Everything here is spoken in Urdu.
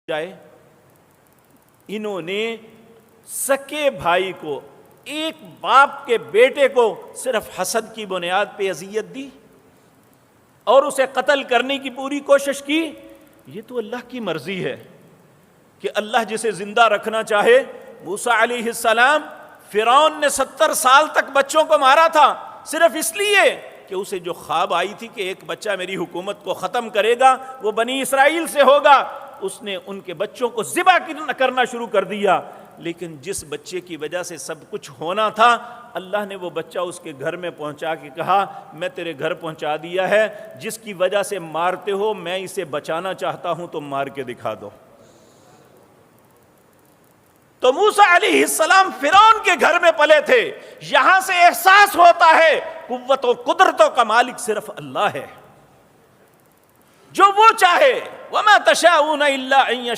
جائے، انہوں نے سکے بھائی کو، ایک باپ کے بیٹے کو صرف حسد کی بنیاد پہ اذیت دی اور اسے قتل کرنے کی پوری کوشش کی۔ یہ تو اللہ کی مرضی ہے کہ اللہ جسے زندہ رکھنا چاہے۔ موسیٰ علیہ السلام، فرعون نے 70 سال تک بچوں کو مارا تھا صرف اس لیے کہ اسے جو خواب آئی تھی کہ ایک بچہ میری حکومت کو ختم کرے گا، وہ بنی اسرائیل سے ہوگا، اس نے ان کے بچوں کو ذبح کرنا شروع کر دیا۔ لیکن جس بچے کی وجہ سے سب کچھ ہونا تھا، اللہ نے وہ بچہ اس کے گھر میں پہنچا کے کہا میں تیرے گھر پہنچا دیا ہے، جس کی وجہ سے مارتے ہو میں اسے بچانا چاہتا ہوں تو مار کے دکھا دو۔ تو موسیٰ علیہ السلام فرعون کے گھر میں پلے تھے۔ یہاں سے احساس ہوتا ہے قوت و قدرتوں کا مالک صرف اللہ ہے، جو وہ چاہے۔ وَمَا تَشَاءُونَ إِلَّا أَن